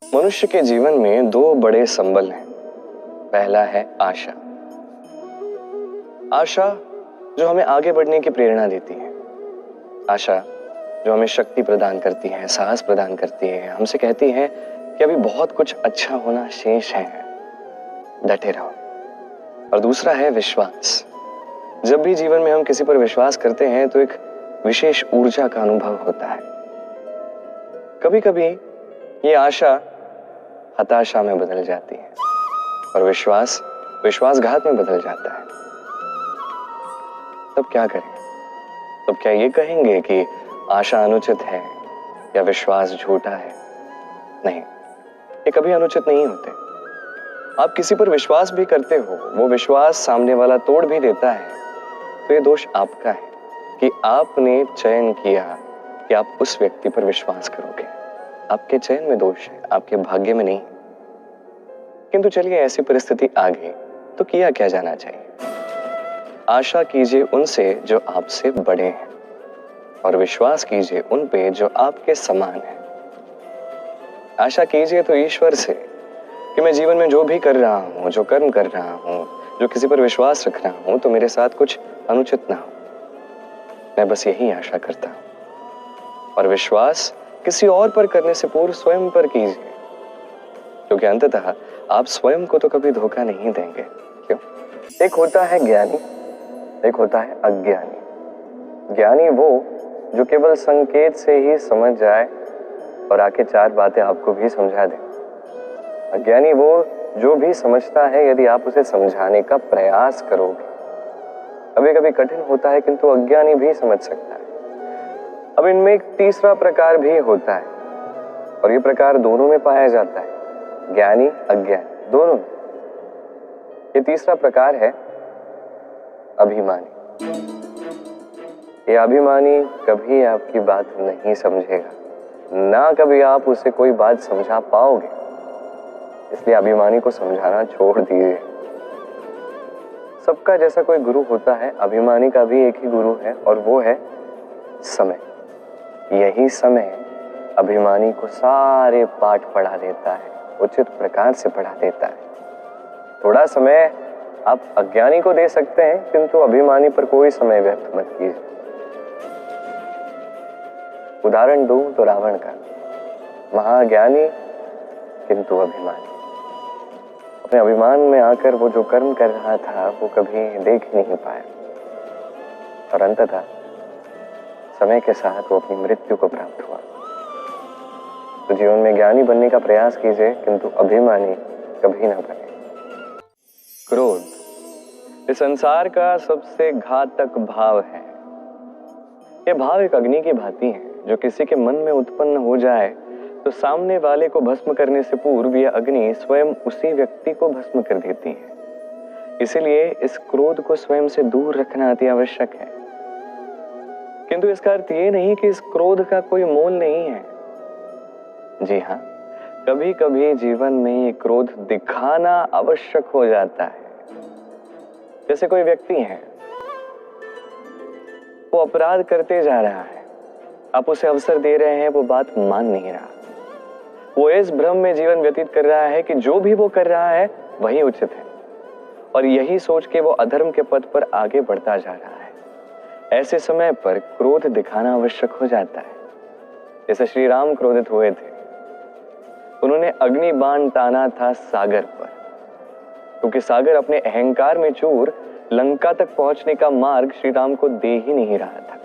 मनुष्य के जीवन में दो बड़े संबल हैं। पहला है आशा। आशा जो हमें आगे बढ़ने की प्रेरणा देती है। आशा जो हमें शक्ति प्रदान करती है, साहस प्रदान करती है, हमसे कहती है कि अभी बहुत कुछ अच्छा होना शेष है, डटे रहो। और दूसरा है विश्वास। जब भी जीवन में हम किसी पर विश्वास करते हैं तो एक विशेष ऊर्जा का अनुभव होता है। कभी कभी ये आशा हताशा में बदल जाती है और विश्वास विश्वासघात में बदल जाता है। तब क्या करें? तब क्या ये कहेंगे कि आशा अनुचित है या विश्वास झूठा है? नहीं, ये कभी अनुचित नहीं होते। आप किसी पर विश्वास भी करते हो, वो विश्वास सामने वाला तोड़ भी देता है, तो ये दोष आपका है कि आपने चयन किया कि आप उस व्यक्ति पर विश्वास करोगे। आपके चयन में दोष है, आपके भाग्य में नहीं। किंतु चलिए, ऐसी परिस्थिति आ गई तो किया क्या जाना चाहिए? आशा कीजिए उनसे जो आपसे बड़े हैं और विश्वास कीजिए उन पे जो आपके समान है। आशा कीजिए तो ईश्वर से कि मैं जीवन में जो भी कर रहा हूं, जो कर्म कर रहा हूं, जो किसी पर विश्वास रख रहा हूं, तो मेरे साथ कुछ अनुचित ना हो। मैं बस यही आशा करता हूं। और विश्वास किसी और पर करने से पूर्व स्वयं पर कीजिए, क्योंकि अंततः आप स्वयं को तो कभी धोखा नहीं देंगे। क्यों? एक होता है ज्ञानी, एक होता है अज्ञानी। ज्ञानी वो जो केवल संकेत से ही समझ जाए और आके चार बातें आपको भी समझा दे। अज्ञानी वो जो भी समझता है, यदि आप उसे समझाने का प्रयास करोगे, कभी कभी कठिन होता है किंतु अज्ञानी भी समझ सकता है। अब इनमें एक तीसरा प्रकार भी होता है और ये प्रकार दोनों में पाया जाता है, ज्ञानी अज्ञानी दोनों में। ये तीसरा प्रकार है अभिमानी। ये अभिमानी कभी आपकी बात नहीं समझेगा, ना कभी आप उसे कोई बात समझा पाओगे। इसलिए अभिमानी को समझाना छोड़ दीजिए। सबका जैसा कोई गुरु होता है, अभिमानी का भी एक ही गुरु है और वो है समय। यही समय अभिमानी को सारे पाठ पढ़ा देता है, उचित प्रकार से पढ़ा देता है। थोड़ा समय आप अज्ञानी को दे सकते हैं, किंतु अभिमानी पर कोई समय व्यर्थ मत कीजिए। उदाहरण दूं तो रावण का, महाज्ञानी किंतु अभिमानी। अपने अभिमान में आकर वो जो कर्म कर रहा था वो कभी देख ही नहीं पाया और अंततः समय के साथ वो अपनी मृत्यु को प्राप्त हुआ। तो जीवन में ज्ञानी बनने का प्रयास कीजिए, किंतु अभिमानी कभी ना बने। क्रोध इस संसार का सबसे घातक भाव है। यह भाव एक अग्नि की भांति है, जो किसी के मन में उत्पन्न हो जाए तो सामने वाले को भस्म करने से पूर्व यह अग्नि स्वयं उसी व्यक्ति को भस्म कर देती है। इसीलिए इस क्रोध को स्वयं से दूर रखना अति आवश्यक है। किंतु इसका अर्थ ये नहीं कि इस क्रोध का कोई मोल नहीं है। जी हाँ, कभी कभी जीवन में ये क्रोध दिखाना आवश्यक हो जाता है। जैसे कोई व्यक्ति है, वो अपराध करते जा रहा है, आप उसे अवसर दे रहे हैं, वो बात मान नहीं रहा। वो इस भ्रम में जीवन व्यतीत कर रहा है कि जो भी वो कर रहा है वही उचित है और यही सोच के वो अधर्म के पथ पर आगे बढ़ता जा रहा है। ऐसे समय पर क्रोध दिखाना आवश्यक हो जाता है। जैसे श्री राम क्रोधित हुए थे, उन्होंने अग्नि बाण ताना था सागर पर, क्योंकि सागर अपने अहंकार में चूर लंका तक पहुंचने का मार्ग श्री राम को दे ही नहीं रहा था।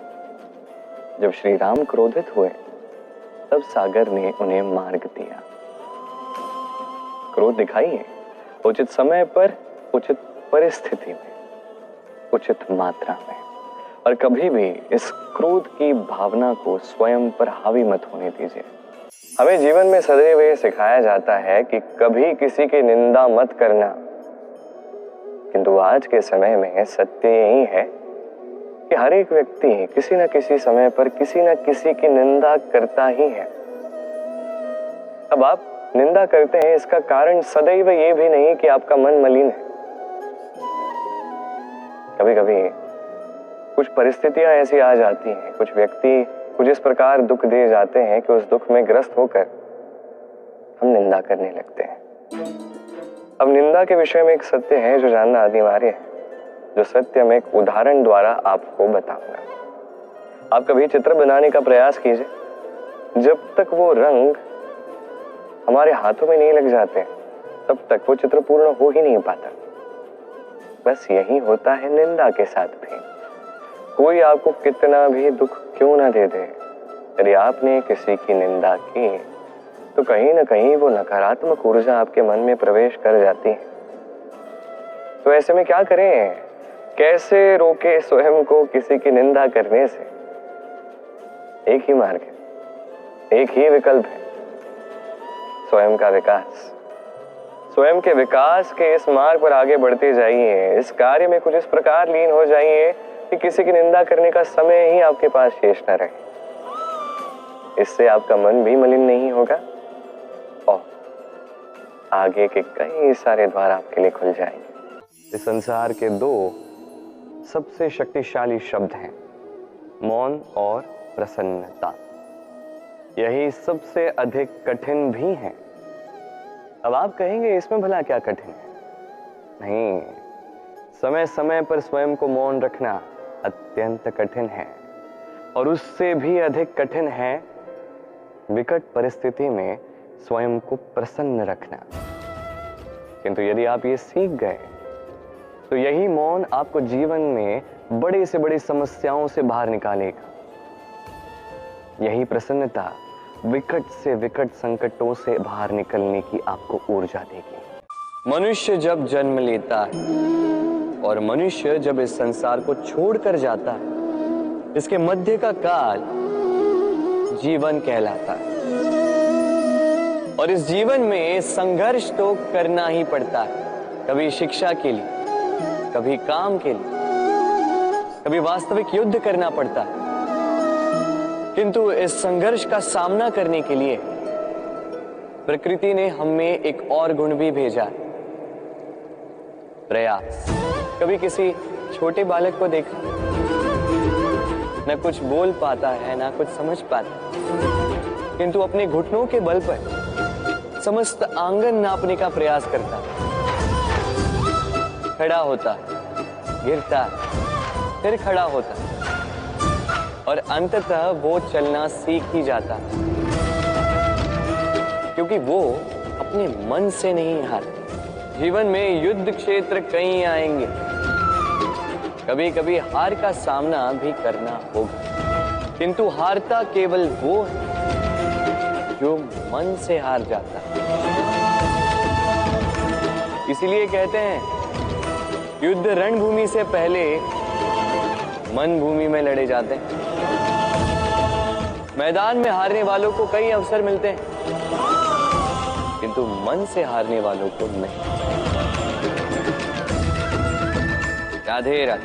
जब श्री राम क्रोधित हुए तब सागर ने उन्हें मार्ग दिया। क्रोध दिखाइए उचित समय पर, उचित परिस्थिति में, उचित मात्रा में, और कभी भी इस क्रोध की भावना को स्वयं पर हावी मत होने दीजिए। हमें जीवन में सदैव ये सिखाया जाता है कि कभी किसी की निंदा मत करना, किंतु आज के समय में सत्य यही है कि हर एक व्यक्ति किसी न किसी समय पर किसी न किसी की निंदा करता ही है। अब आप निंदा करते हैं, इसका कारण सदैव ये भी नहीं कि आपका मन मलिन है। कभी कभी कुछ परिस्थितियां ऐसी आ जाती हैं, कुछ व्यक्ति कुछ इस प्रकार दुख दे जाते हैं कि उस दुख में ग्रस्त होकर हम निंदा करने लगते हैं। अब निंदा के विषय में एक सत्य है जो जानना अनिवार्य है, जो सत्य मैं एक उदाहरण द्वारा आपको बताऊंगा। आप कभी चित्र बनाने का प्रयास कीजिए, जब तक वो रंग हमारे हाथों में नहीं लग जाते तब तक वो चित्र पूर्ण हो ही नहीं पाता। बस यही होता है निंदा के साथ भी। कोई आपको कितना भी दुख क्यों ना दे दे, यदि आपने किसी की निंदा की तो कहीं ना कहीं वो नकारात्मक ऊर्जा आपके मन में प्रवेश कर जाती है। तो ऐसे में क्या करें, कैसे रोके स्वयं को किसी की निंदा करने से? एक ही मार्ग है, एक ही विकल्प है, स्वयं का विकास। स्वयं के विकास के इस मार्ग पर आगे बढ़ते जाइए। इस कार्य में कुछ इस प्रकार लीन हो जाइए कि किसी की निंदा करने का समय ही आपके पास शेष न रहे। इससे आपका मन भी मलिन नहीं होगा और आगे के कई सारे द्वार आपके लिए खुल जाएंगे। इस संसार के दो सबसे शक्तिशाली शब्द हैं, मौन और प्रसन्नता। यही सबसे अधिक कठिन भी है। अब आप कहेंगे इसमें भला क्या कठिन है? नहीं, समय समय पर स्वयं को मौन रखना अत्यंत कठिन है, और उससे भी अधिक कठिन है विकट परिस्थिति में स्वयं को प्रसन्न रखना। किंतु यदि आप ये सीख गए तो यही मौन आपको जीवन में बड़ी से बड़ी समस्याओं से बाहर निकालेगा। यही प्रसन्नता विकट से विकट संकटों से बाहर निकलने की आपको ऊर्जा देगी। मनुष्य जब जन्म लेता है और मनुष्य जब इस संसार को छोड़कर जाता है, इसके मध्य का काल जीवन कहलाता है। और इस जीवन में संघर्ष तो करना ही पड़ता है, कभी शिक्षा के लिए, कभी काम के लिए, कभी वास्तविक युद्ध करना पड़ता है। किंतु इस संघर्ष का सामना करने के लिए प्रकृति ने हमें एक और गुण भी भेजा, प्रयास। कभी किसी छोटे बालक को देखा, न कुछ बोल पाता है, ना कुछ समझ पाता, किंतु अपने घुटनों के बल पर समस्त आंगन नापने का प्रयास करता, खड़ा होता, गिरता, फिर खड़ा होता, और अंततः वो चलना सीख ही जाता, क्योंकि वो अपने मन से नहीं हारता। जीवन में युद्ध क्षेत्र कई आएंगे, कभी कभी हार का सामना भी करना होगा, किंतु हारता केवल वो है जो मन से हार जाता। इसीलिए कहते हैं युद्ध रणभूमि से पहले मन भूमि में लड़े जाते हैं। मैदान में हारने वालों को कई अवसर मिलते हैं, किंतु मन से हारने वालों को नहीं। राधे राधे।